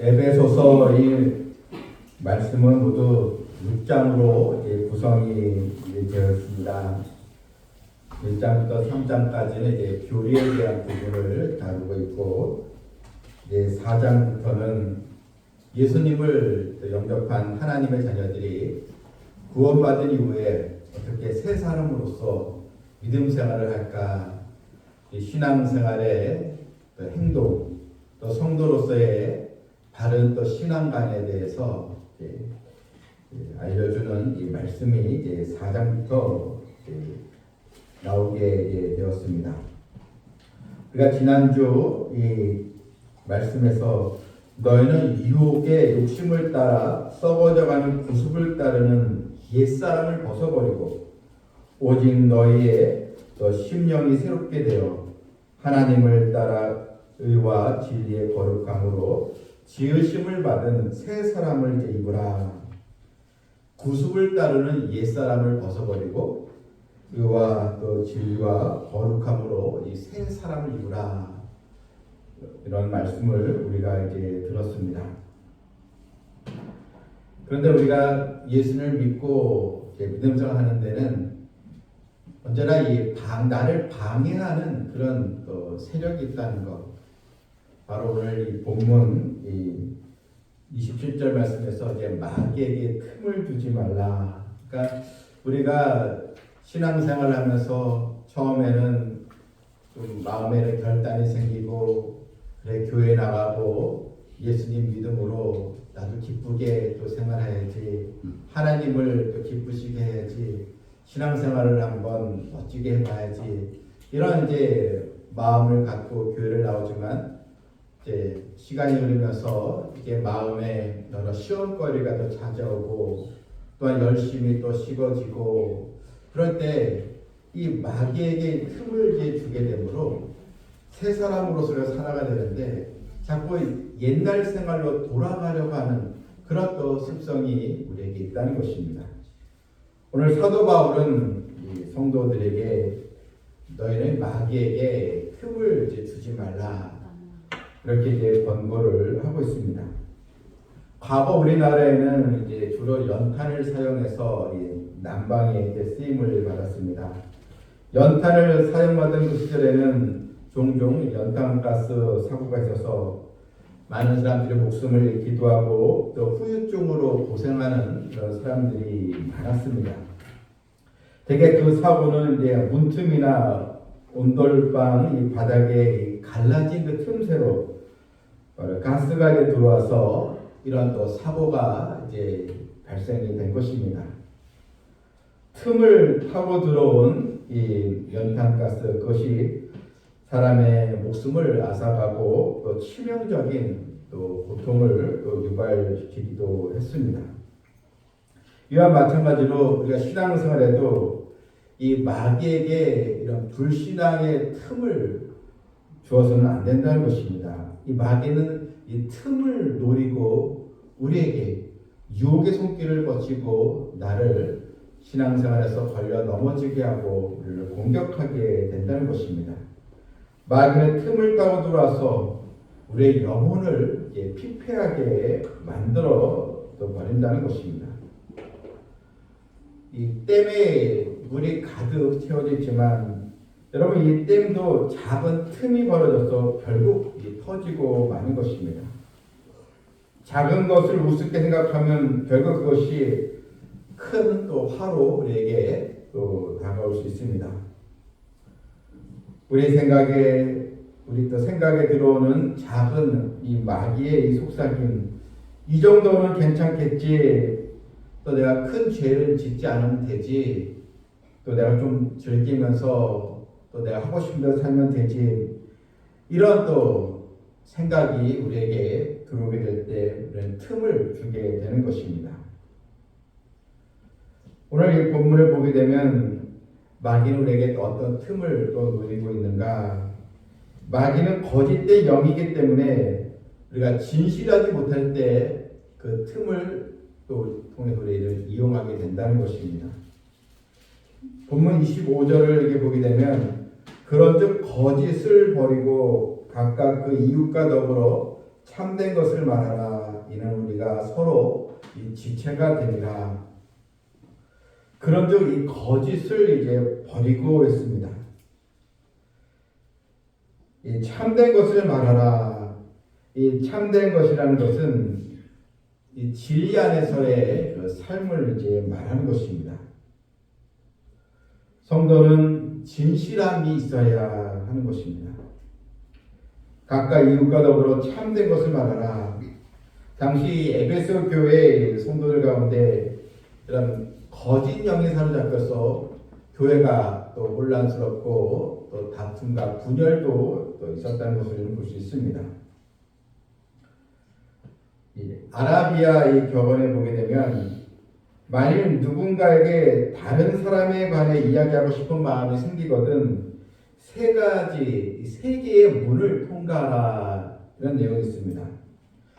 에베소서 이 말씀은 모두 6장으로 구성이 되었습니다. 1장부터 3장까지는 이제 교리에 대한 부분을 다루고 있고, 이제 4장부터는 예수님을 영접한 하나님의 자녀들이 구원받은 이후에 어떻게 새 사람으로서 믿음 생활을 할까, 신앙 생활의 행동, 또 성도로서의 바른 또 신앙관에 대해서 알려주는 이 말씀이 이제 4장부터 나오게 되었습니다. 우리가 지난주 이 말씀에서 너희는 유혹의 욕심을 따라 썩어져가는 구습을 따르는 옛사람을 벗어버리고 오직 너희의 심령이 새롭게 되어 하나님을 따라 의와 진리의 거룩함으로 지으심을 받은 새 사람을 이제 입으라. 구습을 따르는 옛사람을 벗어버리고 의와 또 진리와 거룩함으로 이 새 사람을 입으라. 이런 말씀을 우리가 이제 들었습니다. 그런데 우리가 예수를 믿고 믿음 생활하는 데는 언제나 나를 방해하는 그런 또 세력이 있다는 것. 바로 오늘 이 본문 27절 말씀에서 이제 마귀에게 틈을 주지 말라. 그러니까 우리가 신앙생활을 하면서 처음에는 좀 마음에는 결단이 생기고, 그래 교회 나가고 예수님 믿음으로 나도 기쁘게 또 생활해야지, 하나님을 또 기쁘시게 해야지, 신앙생활을 한번 멋지게 해봐야지, 이런 이제 마음을 갖고 교회를 나오지만 이제 시간이 흐르면서 이게 마음에 여러 시험거리가 또 찾아오고 또한 열심히 또 식어지고, 그럴 때 이 마귀에게 틈을 이제 주게 되므로 새 사람으로서 살아가야 되는데 자꾸 옛날 생활로 돌아가려고 하는 그런 또 습성이 우리에게 있다는 것입니다. 오늘 사도 바울은 이 성도들에게 너희는 마귀에게 틈을 이제 주지 말라, 그렇게 이제 권고를 하고 있습니다. 과거 우리나라에는 이제 주로 연탄을 사용해서 난방에 이제 쓰임을 받았습니다. 연탄을 사용하던 그 시절에는 종종 연탄가스 사고가 있어서 많은 사람들이 목숨을 잃기도 하고 또 후유증으로 고생하는 그런 사람들이 많았습니다. 대개 그 사고는 이제 문틈이나 온돌방 이 바닥에 갈라진 그 틈새로 가스가 이제 들어와서 이런 또 사고가 이제 발생이 된 것입니다. 틈을 타고 들어온 이 연탄가스, 그것이 사람의 목숨을 앗아가고 또 치명적인 또 고통을 또 유발시키기도 했습니다. 이와 마찬가지로 우리가 신앙생활에도 이 마귀에게 이런 불신앙의 틈을 주어서는 안 된다는 것입니다. 이 마귀는 이 틈을 노리고 우리에게 유혹의 손길을 뻗치고 나를 신앙생활에서 걸려 넘어지게 하고 우리를 공격하게 된다는 것입니다. 마귀는 틈을 타고 들어와서 우리의 영혼을 피폐하게 만들어 버린다는 것입니다. 이 댐에 물이 가득 채워져 있지만 여러분, 이 댐도 작은 틈이 벌어져서 결국 터지고 마는 것입니다. 작은 것을 우습게 생각하면 결국 그것이 큰 또 화로 우리에게 또 다가올 수 있습니다. 우리 또 생각에 들어오는 작은 이 마귀의 이 속삭임, 이 정도는 괜찮겠지, 또 내가 큰 죄를 짓지 않으면 되지, 또 내가 좀 즐기면서 또 내가 하고 싶은 대로 살면 되지, 이런 또 생각이 우리에게 들어오게 될 때 우리는 틈을 주게 되는 것입니다. 오늘 이 본문을 보게 되면 마귀는 우리에게 어떤 틈을 또 노리고 있는가? 마귀는 거짓된 영이기 때문에 우리가 진실하지 못할 때 그 틈을 또 통해서 우리를 이용하게 된다는 것입니다. 본문 25절을 이렇게 보게 되면 그런즉 거짓을 버리고 각각 그 이웃과 더불어 참된 것을 말하라. 이는 우리가 서로 이 지체가 되리라. 그런즉 이 거짓을 이제 버리고 있습니다. 이 참된 것을 말하라. 이 참된 것이라는 것은 이 진리 안에서의 그 삶을 이제 말하는 것입니다. 성도는 진실함이 있어야 하는 것입니다. 각각 이웃과 더불어 참된 것을 말하라. 당시 에베소 교회 성도들 가운데 이런 거짓 영이 사로잡혀서 교회가 또 혼란스럽고 또 다툼과 분열도 또 있었다는 것을 볼 수 있습니다. 아라비아 이 격언에 보게 되면 만일 누군가에게 다른 사람에 관해 이야기하고 싶은 마음이 생기거든 세 개의 문을 통과하라 이런 내용이 있습니다.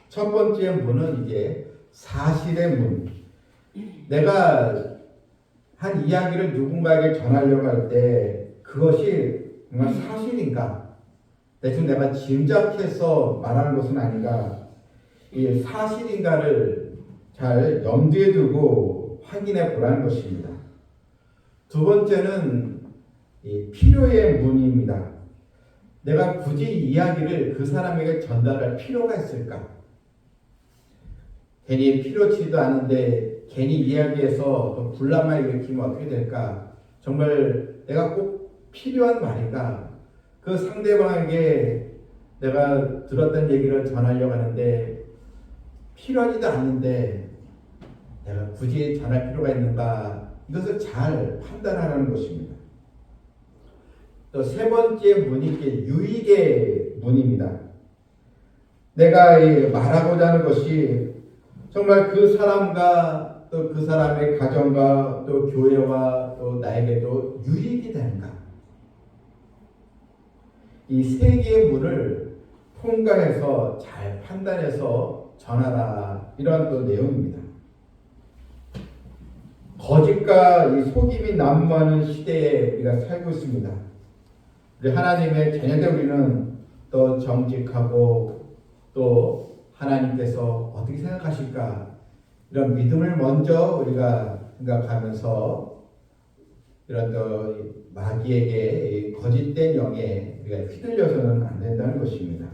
첫 번째 문은 이제 사실의 문. 내가 한 이야기를 누군가에게 전하려고 할 때 그것이 정말 사실인가? 대충 내가 짐작해서 말하는 것은 아닌가? 이 사실인가를 잘 염두에 두고 확인해 보라는 것입니다. 두 번째는 이 필요의 문입니다. 내가 굳이 이 이야기를 그 사람에게 전달할 필요가 있을까? 괜히 필요치도 않은데 괜히 이야기해서 또 분란만 일으키면 어떻게 될까? 정말 내가 꼭 필요한 말인가? 그 상대방에게 내가 들었던 얘기를 전하려고 하는데 필요하지도 않는데 내가 굳이 전할 필요가 있는가? 이것을 잘 판단하라는 것입니다. 또 세 번째 문이 유익의 문입니다. 내가 말하고자 하는 것이 정말 그 사람과 또 그 사람의 가정과 또 교회와 또 나에게도 유익이 되는가? 이 세 개의 문을 통과해서 잘 판단해서 전하라 이런 또 내용입니다. 거짓과 이 속임이 난무하는 시대에 우리가 살고 있습니다. 우리 하나님의 자녀들 우리는 또 정직하고 또 하나님께서 어떻게 생각하실까 이런 믿음을 먼저 우리가 생각하면서 이런 또 마귀에게 거짓된 영에 우리가 휘둘려서는 안 된다는 것입니다.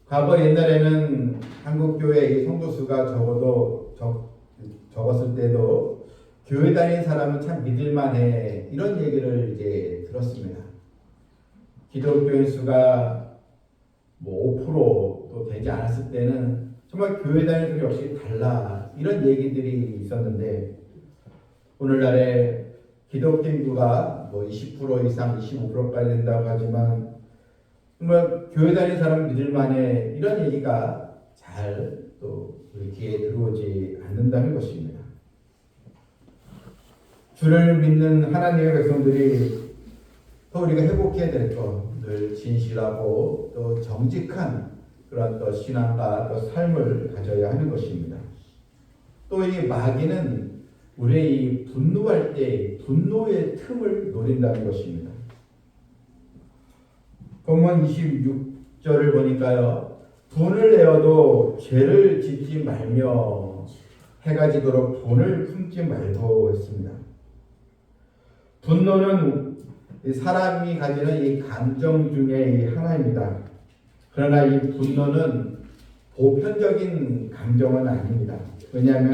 과거 옛날에는 한국 교회의 성도 수가 적었을 때도 교회 다니는 사람은 참 믿을만해 이런 얘기를 이제 들었습니다. 기독교인 수가 뭐 5%도 되지 않았을 때는 정말 교회 다니는 수 역시 달라 이런 얘기들이 있었는데 오늘날에 기독교 인구가 뭐 20% 이상 25%까지 된다고 하지만 정말 교회 다니는 사람 믿을만해 이런 얘기가 잘 또 우리 귀에 들어오지 않는다는 것입니다. 주를 믿는 하나님의 백성들이 또 우리가 회복해야 될 것, 늘 진실하고 또 정직한 그런 또 신앙과 또 삶을 가져야 하는 것입니다. 또 이 마귀는 우리의 이 분노할 때 분노의 틈을 노린다는 것입니다. 본문 26절을 보니까요. 분을 내어도 죄를 짓지 말며 해가 지도록 분을 품지 말고 했습니다. 분노는 사람이 가지는 이 감정 중에 하나입니다. 그러나 이 분노는 보편적인 감정은 아닙니다. 왜냐하면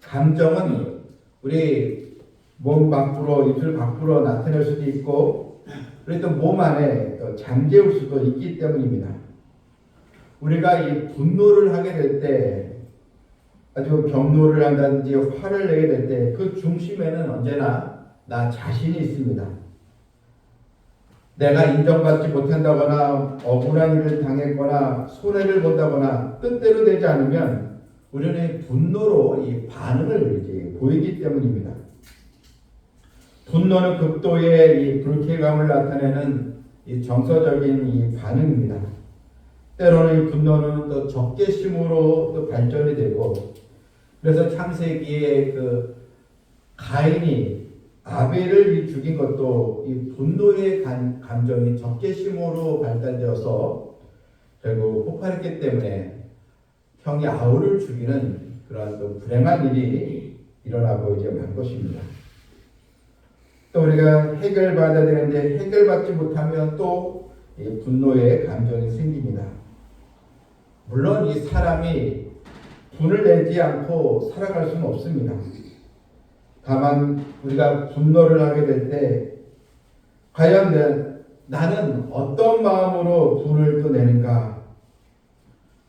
감정은 우리 몸 밖으로, 입술 밖으로 나타낼 수도 있고 그리고 또 몸 안에 잠재울 수도 있기 때문입니다. 우리가 이 분노를 하게 될 때, 아주 경노를 한다든지 화를 내게 될 때 그 중심에는 언제나 나 자신이 있습니다. 내가 인정받지 못한다거나 억울한 일을 당했거나 손해를 본다거나 뜻대로 되지 않으면 우리는 분노로 이 반응을 이제 보이기 때문입니다. 분노는 극도의 이 불쾌감을 나타내는 이 정서적인 이 반응입니다. 때로는 이 분노는 또 적개심으로 또 발전이 되고 그래서 창세기에 그 가인이 아벨을 죽인 것도 이 분노의 감정이 적개심으로 발달되어서 결국 폭발했기 때문에 형이 아우를 죽이는 그러한 또 불행한 일이 일어나고 이제 만 것입니다. 또 우리가 해결받아야 되는데 해결받지 못하면 또 분노의 감정이 생깁니다. 물론 이 사람이 분을 내지 않고 살아갈 수는 없습니다. 다만 우리가 분노를 하게 될 때 과연 나는 어떤 마음으로 분을 또 내는가?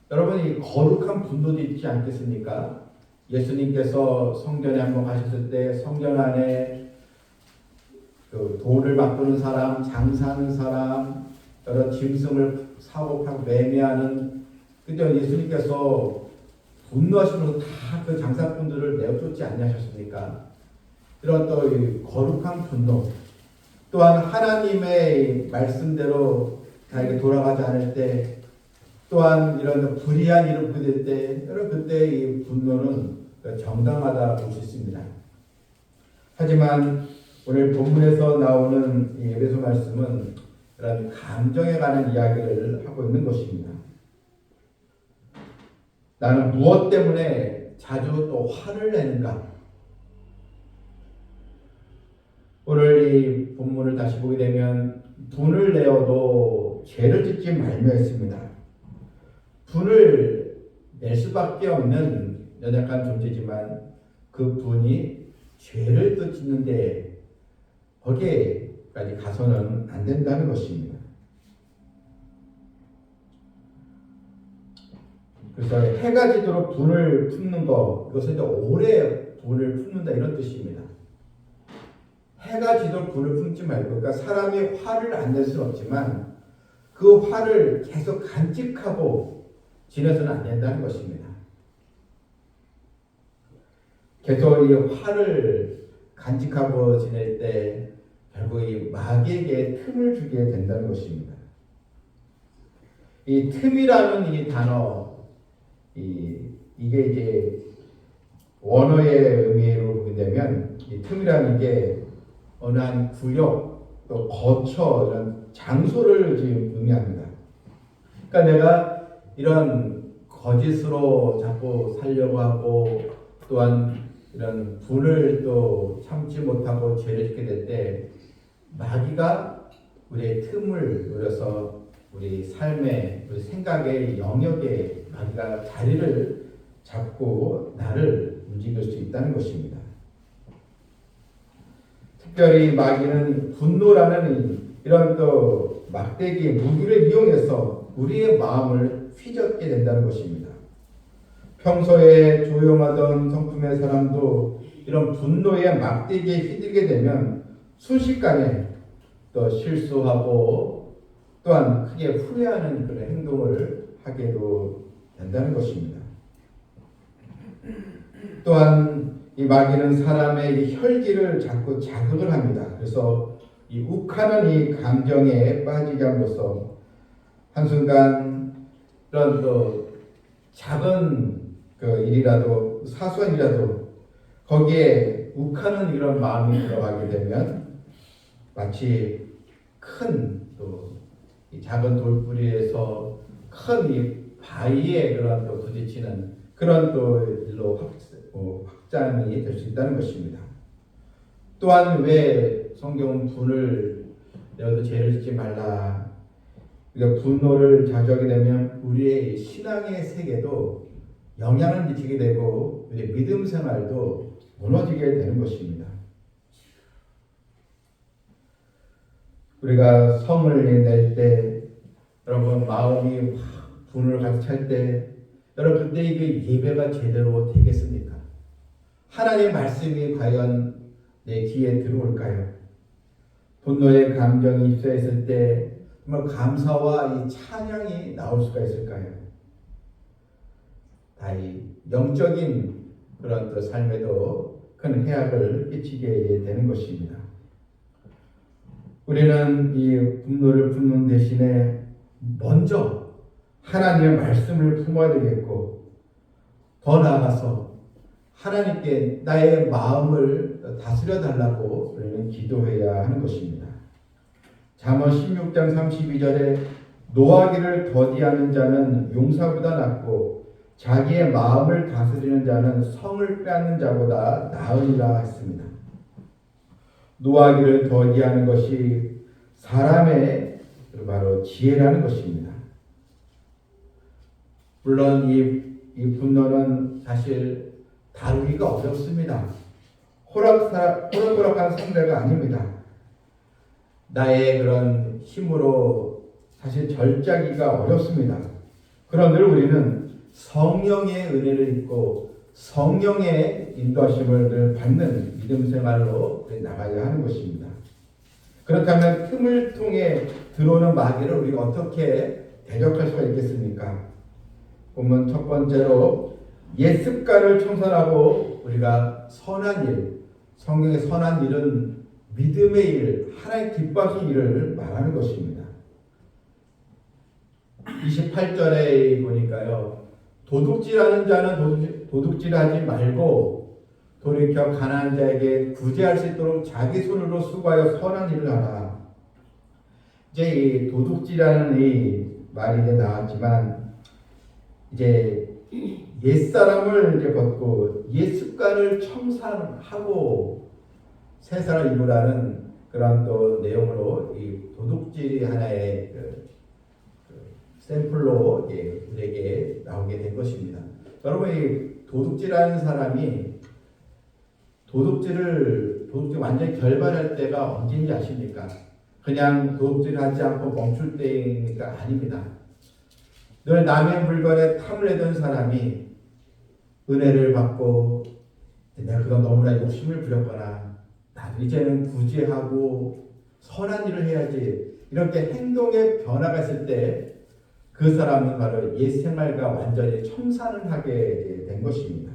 여러분, 이 거룩한 분노도 있지 않겠습니까? 예수님께서 성전에 한번 가셨을 때 성전 안에 그 돈을 바꾸는 사람, 장사하는 사람, 여러 짐승을 사고 팔고 매매하는, 그죠? 예수님께서 분노하시면서 다 그 장사꾼들을 내어쫓지 않으셨습니까? 이런 또 거룩한 분노, 또한 하나님의 말씀대로 나에게 돌아가지 않을 때, 또한 이런 불의한 일을 보게 될 때, 여러분 그때 이 분노는 정당하다 볼 수 있습니다. 하지만 오늘 본문에서 나오는 이 에베소 말씀은 이런 감정에 관한 이야기를 하고 있는 것입니다. 나는 무엇 때문에 자주 또 화를 내는가? 오늘 이 본문을 다시 보게 되면 분을 내어도 죄를 짓지 말며 했습니다. 분을 낼 수밖에 없는 연약한 존재지만 그 분이 죄를 또 짓는데 거기에까지 가서는 안 된다는 것입니다. 그래서 해가 지도록 분을 품는 것, 이것은 이제 오래 분을 품는다 이런 뜻입니다. 해가 지도록 분을 품지 말고, 그러니까 사람이 화를 안 낼 수는 없지만 그 화를 계속 간직하고 지내서는 안 된다는 것입니다. 계속 이 화를 간직하고 지낼 때 결국 이 마귀에게 틈을 주게 된다는 것입니다. 이 틈이라는 이 단어, 이게 이제 원어의 의미로 보게 되면 이 틈이라는 게 어느 한 구역, 또 거처, 이런 장소를 지금 의미합니다. 그러니까 내가 이런 거짓으로 자꾸 살려고 하고, 또한 이런 분을 또 참지 못하고 죄를 짓게 될 때 마귀가 우리의 틈을 노려서 우리 삶의, 우리 생각의 영역에 마귀가 자리를 잡고 나를 움직일 수 있다는 것입니다. 특별히 마귀는 분노라는 이런 또 막대기 무기를 이용해서 우리의 마음을 휘젓게 된다는 것입니다. 평소에 조용하던 성품의 사람도 이런 분노의 막대기에 휘둘게 되면 순식간에 또 실수하고 또한 크게 후회하는 그런 행동을 하게도 된다는 것입니다. 또한 이 마귀는 사람의 이 혈기를 자꾸 자극을 합니다. 그래서 이 욱하는 이 감정에 빠지게 함으로써 한순간 이런 또 작은 그 일이라도, 사소한 일이라도 거기에 욱하는 이런 마음이 들어가게 되면 마치 큰 또 이 작은 돌부리에서 큰 이 바위에 그런 또 부딪히는 그런 또 일로 확장이 될 수 있다는 것입니다. 또한 왜 성경은 분을 내어도 죄를 짓지 말라. 그러니까 분노를 자주 하게 되면 우리의 신앙의 세계도 영향을 미치게 되고 우리의 믿음 생활도 무너지게 되는 것입니다. 우리가 성을 낼 때, 여러분 마음이 확 분을 가득 찰 때, 여러분 그때 이게 예배가 제대로 되겠습니까? 하나님의 말씀이 과연 내 귀에 들어올까요? 분노의 감정이 입사했을 때 정말 감사와 이 찬양이 나올 수가 있을까요? 다 이 영적인 그런 또 삶에도 큰 해악을 끼치게 되는 것입니다. 우리는 이 분노를 품는 대신에 먼저 하나님의 말씀을 품어야 되겠고, 더 나아가서 하나님께 나의 마음을 다스려 달라고 우리는 기도해야 하는 것입니다. 잠언 16장 32절에 노하기를 더디하는 자는 용사보다 낫고 자기의 마음을 다스리는 자는 성을 빼앗는 자보다 나으리라 했습니다. 노하기를 더디하는 것이 사람의 바로 지혜라는 것입니다. 물론 이 분노는 사실 다루기가 어렵습니다. 호락호락한 상대가 아닙니다. 나의 그런 힘으로 사실 절제하기가 어렵습니다. 그러나 늘 우리는 성령의 은혜를 입고 성령의 인도하심을 늘 받는 믿음 생활로 나가야 하는 것입니다. 그렇다면 틈을 통해 들어오는 마귀를 우리가 어떻게 대적할 수가 있겠습니까? 보면 첫 번째로 옛 습관을 청산하고 우리가 선한 일, 성경의 선한 일은 믿음의 일, 하나님 기뻐하신 일을 말하는 것입니다. 28절에 보니까요. 도둑질하는 자는 도둑질하지 말고 돌이켜 가난한 자에게 구제할 수 있도록 자기 손으로 수고하여 선한 일을 하라. 이제 이 도둑질하는 이 말이 이제 나왔지만 이제 옛사람을 이제 벗고 옛 습관을 청산하고 새 사람을 입으라는 그런 또 내용으로 이 도둑질이 하나의 샘플로 우리에게 나오게 된 것입니다. 여러분 이 도둑질하는 사람이 도둑질 완전히 결발할 때가 언제인지 아십니까? 그냥 도둑질하지 않고 멈출 때니까 아닙니다. 늘 남의 물건에 탐을 내던 사람이 은혜를 받고 내가 그건 너무나 욕심을 부렸거나 나도 이제는 구제하고 선한 일을 해야지 이렇게 행동의 변화가 있을 때 그 사람은 바로 옛 생활과 완전히 청산을 하게 된 것입니다.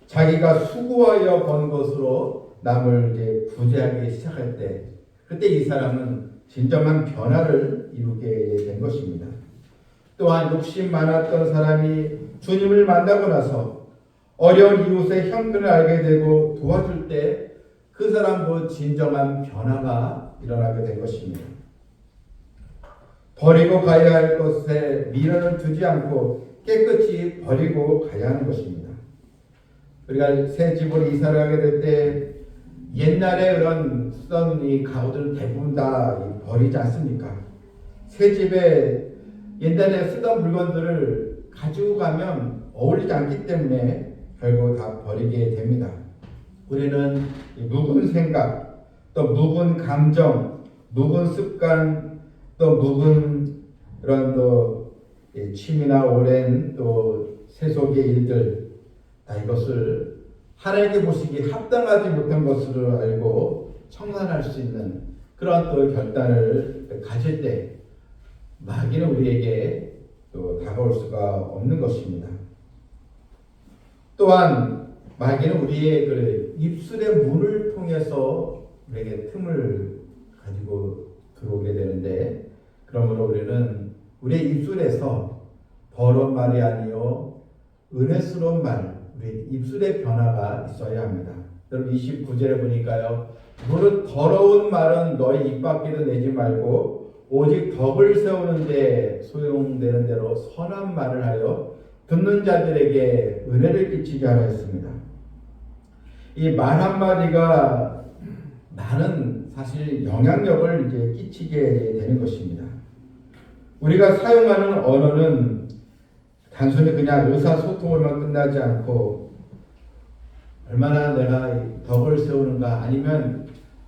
자기가 수고하여 번 것으로 남을 이제 구제하기 시작할 때 그때 이 사람은 진정한 변화를 이루게 된 것입니다. 또한 욕심 많았던 사람이 주님을 만나고 나서 어려운 이웃의 형편을 알게 되고 도와줄 때 그 사람도 진정한 변화가 일어나게 된 것입니다. 버리고 가야 할 것에 미련을 두지 않고 깨끗이 버리고 가야 하는 것입니다. 우리가 새 집으로 이사를 하게 될 때 옛날에 그런 쓰던 이 가구들은 대부분 다 버리지 않습니까? 새 집에 옛날에 쓰던 물건들을 가지고 가면 어울리지 않기 때문에 결국 다 버리게 됩니다. 우리는 묵은 생각, 또 묵은 감정, 묵은 습관, 또 묵은 그런 또 취미나 오랜 또 세속의 일들 다 이것을 하나님께 보시기에 합당하지 못한 것으로 알고 청산할 수 있는 그런 또 결단을 가질 때 마귀는 우리에게 또 다가올 수가 없는 것입니다. 또한 마귀는 우리의 그 입술의 문을 통해서 우리에게 틈을 가지고 들어오게 되는데 그러므로 우리는 우리의 입술에서 더러운 말이 아니요 은혜스러운 말, 우리 입술의 변화가 있어야 합니다. 여러분 29절에 보니까요. 무릇 더러운 말은 너희 입 밖에도 내지 말고 오직 덕을 세우는데 소용되는 대로 선한 말을 하여 듣는 자들에게 은혜를 끼치게 하라 했습니다. 이 말 한마디가 많은 사실 영향력을 이제 끼치게 되는 것입니다. 우리가 사용하는 언어는 단순히 그냥 의사소통으로만 끝나지 않고 얼마나 내가 덕을 세우는가 아니면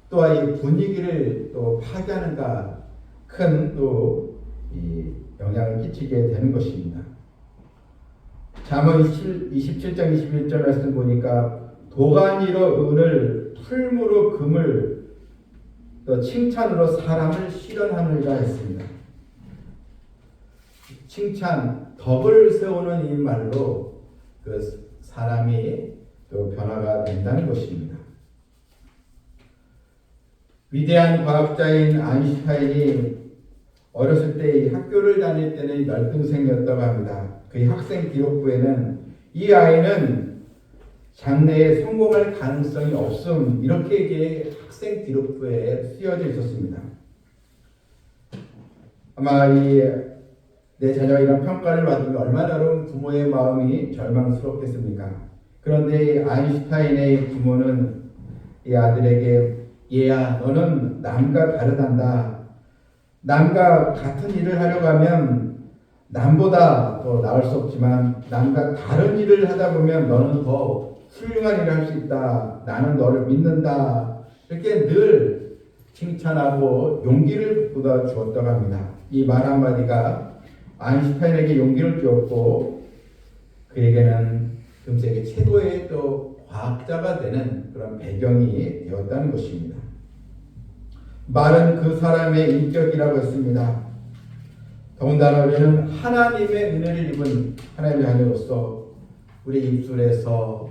또 이 분위기를 또 파괴하는가 큰 또 이 영향을 끼치게 되는 것입니다. 잠언 27장 21절 말씀 보니까 도가니로 은을 풀무로 금을 또 칭찬으로 사람을 실현하느니라 했습니다. 칭찬, 덕을 세우는 이 말로 그 사람이 또 변화가 된다는 것입니다. 위대한 과학자인 아인슈타인이 어렸을 때 학교를 다닐 때는 열등생이었다고 합니다. 그의 학생 기록부에는 이 아이는 장래에 성공할 가능성이 없음 이렇게 이제 학생 기록부에 쓰여져 있었습니다. 아마 이 내 자녀가 이런 평가를 받으면 얼마나 부모의 마음이 절망스럽겠습니까? 그런데 이 아인슈타인의 부모는 이 아들에게 얘야 너는 남과 다르단다. 남과 같은 일을 하려고 하면 남보다 더 나을 수 없지만 남과 다른 일을 하다 보면 너는 더 훌륭한 일을 할 수 있다. 나는 너를 믿는다. 이렇게 늘 칭찬하고 용기를 북돋아 주었다고 합니다. 이 말 한마디가 아인슈타인에게 용기를 주었고 그에게는 금세계 최고의 또 과학자가 되는 그런 배경이 되었다는 것입니다. 말은 그 사람의 인격이라고 했습니다. 더군다나 우리는 하나님의 은혜를 입은 하나님의 자녀로서 우리 입술에서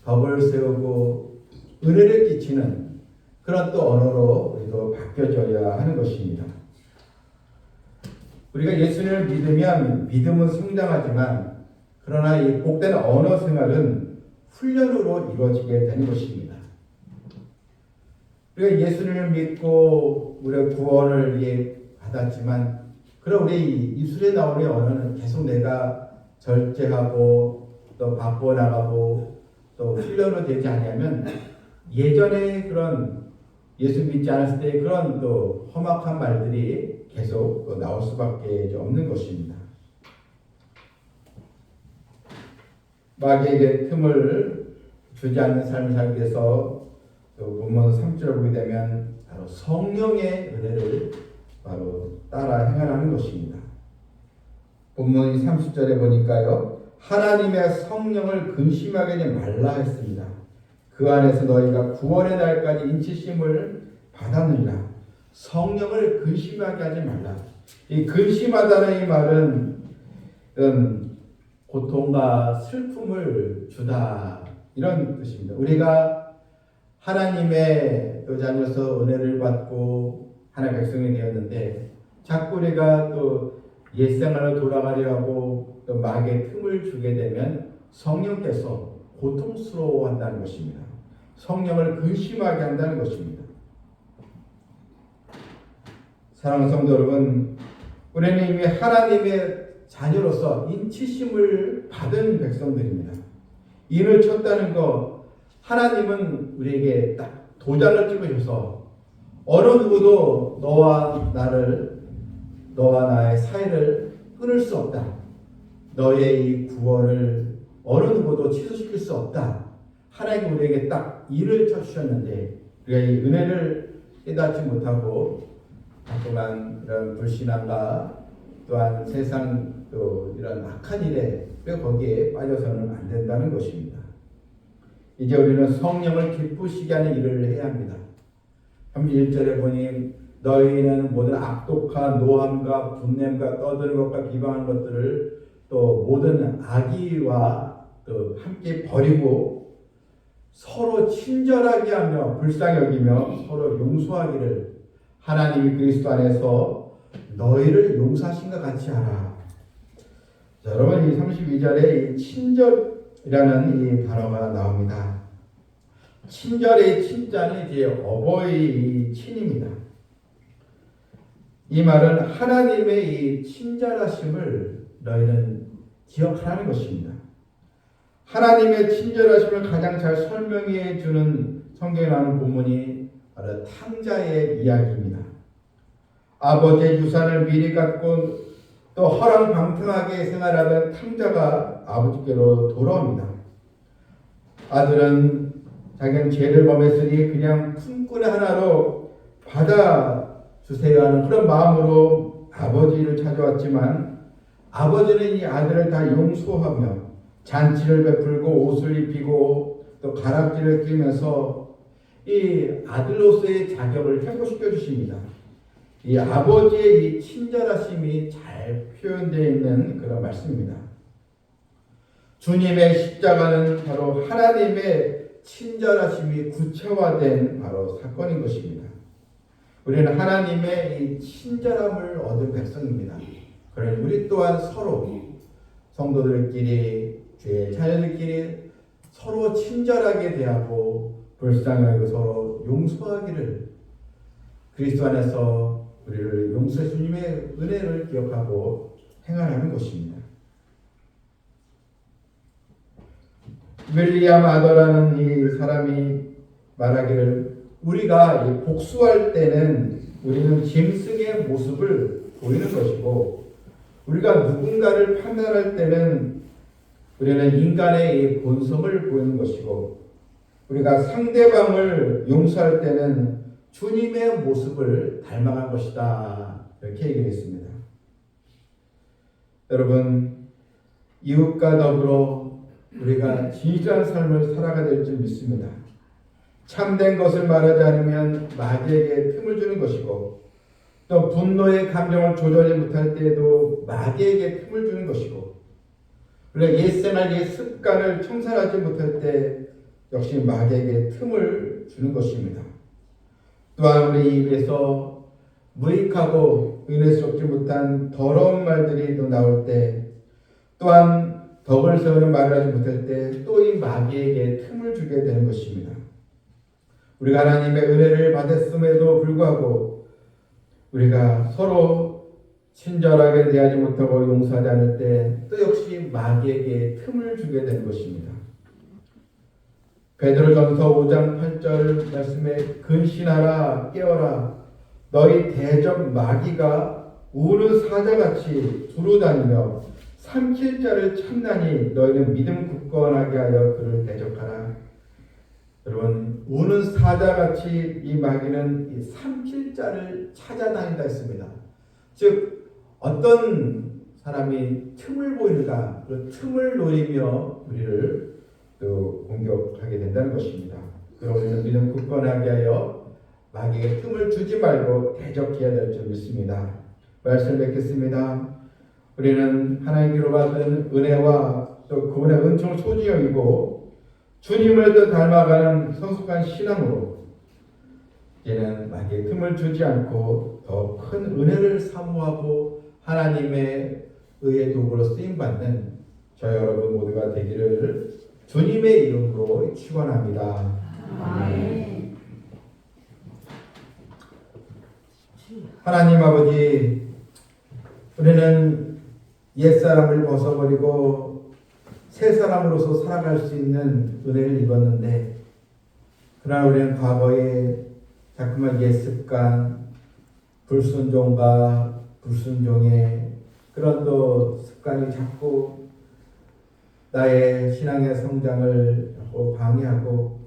덕을 세우고 은혜를 끼치는 그런 또 언어로 우리도 바뀌어져야 하는 것입니다. 우리가 예수님을 믿으면 믿음은 성장하지만 그러나 이 복된 언어 생활은 훈련으로 이루어지게 되는 것입니다. 우리가 예수님을 믿고 우리가 구원을 받았지만 그럼 우리 입술에 나오는 언어는 계속 내가 절제하고 또 바꿔 나가고 또 훈련으로 되지 않으면 예전에 그런 예수 믿지 않았을 때 그런 또 험악한 말들이 계속 또 나올 수밖에 없는 것입니다. 마귀에게 틈을 주지 않는 삶을 살기 위해서 또 본문 3절을 보게 되면 바로 성령의 은혜를 바로 따라 행하라는 것입니다. 본문 30절에 보니까요. 하나님의 성령을 근심하게 하지 말라 했습니다. 그 안에서 너희가 구원의 날까지 인치심을 받았느니라. 성령을 근심하게 하지 말라. 이 근심하다는 이 말은 고통과 슬픔을 주다 이런 뜻입니다. 우리가 하나님의 자녀로서 은혜를 받고 하나님의 백성이 되었는데 자꾸 우리가 또 옛생활로 돌아가려 하고 또 마귀의 틈을 주게 되면 성령께서 고통스러워한다는 것입니다. 성령을 근심하게 한다는 것입니다. 사랑하는 성도 여러분, 우리는 이미 하나님의 자녀로서 인치심을 받은 백성들입니다. 인을 쳤다는 것, 하나님은 우리에게 딱 도장을 찍으셔서 어느 누구도 너와 나의 사이를 끊을 수 없다. 너의 이 구원을 어느 누구도 취소시킬 수 없다. 하나님이 우리에게 딱 인을 쳐주셨는데 우리가 이 은혜를 깨닫지 못하고 자꾸만 이런 불신앙과 또한 세상 또 이런 악한 일에 거기에 빠져서는 안 된다는 것입니다. 이제 우리는 성령을 기쁘시게 하는 일을 해야 합니다. 31절에 보니 너희는 모든 악독한 노함과 분냄과 떠드는 것과 비방하는 것들을 또 모든 악의와 또 함께 버리고 서로 친절하게 하며 불쌍히 여기며 서로 용서하기를 하나님이 그리스도 안에서 너희를 용서하신 것 같이 하라. 자, 여러분 이 32절에 이 친절이라는 이 단어가 나옵니다. 친절의 친자는 이제 어버이 친입니다. 이 말은 하나님의 이 친절하심을 너희는 기억하라는 것입니다. 하나님의 친절하심을 가장 잘 설명해 주는 성경에 나오는 본문이 바로 탕자의 이야기입니다. 아버지의 유산을 미리 갖고 또 허랑방탕하게 생활하던 탕자가 아버지께로 돌아옵니다. 아들은 자기는 죄를 범했으니 그냥 품꾼의 하나로 받아주세요 하는 그런 마음으로 아버지를 찾아왔지만 아버지는 이 아들을 다 용서하며 잔치를 베풀고 옷을 입히고 또 가락지를 끼면서 이 아들로서의 자격을 회복시켜 주십니다. 이 아버지의 이 친절하심이 잘 표현되어 있는 그런 말씀입니다. 주님의 십자가는 바로 하나님의 친절하심이 구체화된 바로 사건인 것입니다. 우리는 하나님의 이 친절함을 얻은 백성입니다. 그러니 우리 또한 서로 성도들끼리 죄의 자녀들끼리 서로 친절하게 대하고 불쌍하게 서로 용서하기를 그리스도 안에서 우리를 용서해 주님의 은혜를 기억하고 행하라는 것입니다. 윌리엄 아더라는 이 사람이 말하기를 우리가 복수할 때는 우리는 짐승의 모습을 보이는 것이고 우리가 누군가를 판단할 때는 우리는 인간의 이 본성을 보이는 것이고 우리가 상대방을 용서할 때는 주님의 모습을 닮아간 것이다. 이렇게 얘기했습니다. 여러분, 이웃과 더불어 우리가 진실한 삶을 살아가야 될 줄 믿습니다. 참된 것을 말하지 않으면 마귀에게 틈을 주는 것이고 또 분노의 감정을 조절하지 못할 때에도 마귀에게 틈을 주는 것이고 우리가 옛생활 옛 습관을 청산하지 못할 때 역시 마귀에게 틈을 주는 것입니다. 또한 우리 입에서 무익하고 은혜스럽지 못한 더러운 말들이 또 나올 때 또한 덕을 세우는 말을 하지 못할 때 또 이 마귀에게 틈을 주게 되는 것입니다. 우리가 하나님의 은혜를 받았음에도 불구하고 우리가 서로 친절하게 대하지 못하고 용서하지 않을 때 또 역시 마귀에게 틈을 주게 되는 것입니다. 베드로전서 5장 8절 말씀에 근신하라 깨어라 너희 대적 마귀가 우는 사자같이 두루다니며 삼킬 자를 찾나니 너희는 믿음 굳건하게 하여 그를 대적하라. 여러분 우는 사자같이 이 마귀는 이 삼킬 자를 찾아다닌다 했습니다. 즉 어떤 사람이 틈을 보이는가 그 틈을 노리며 우리를 또 공격하게 된다는 것입니다. 우리는 믿음 굳건하게 하여 마귀에게 틈을 주지 말고 대적해야 될 줄 믿습니다. 말씀을 맺겠습니다. 우리는 하나님께로 받은 은혜와 또 그분의 은총을 소중히 여기고 주님을 더 닮아가는 성숙한 신앙으로 이제는 마귀의 틈을 주지 않고 더 큰 은혜를 사모하고 하나님의 의의 도구로 쓰임받는 저 여러분 모두가 되기를 주님의 이름으로 축원합니다. 아멘. 하나님 아버지, 우리는 옛사람을 벗어버리고 새 사람으로서 살아갈 수 있는 은혜를 입었는데 그러나 우리는 과거에 자꾸만 옛습관, 불순종과 불순종의 그런 또 습관이 자꾸 나의 신앙의 성장을 방해하고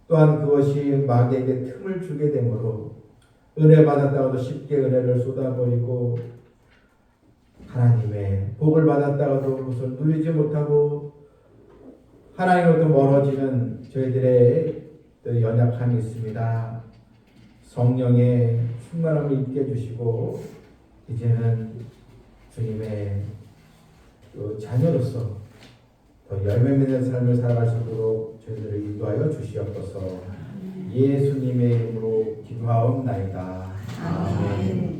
또한 그것이 마귀에게 틈을 주게 되므로 은혜 받았다가도 쉽게 은혜를 쏟아버리고 하나님의 복을 받았다가도 그것을 누리지 못하고 하나님으로부터 멀어지는 저희들의 연약함이 있습니다. 성령의 충만함을 입게 해주시고 이제는 주님의 그 자녀로서 더 열매 맺는 삶을 살아갈 수 있도록 저희들을 인도하여 주시옵소서. 예수님의 이름으로 기도하옵나이다. 아멘.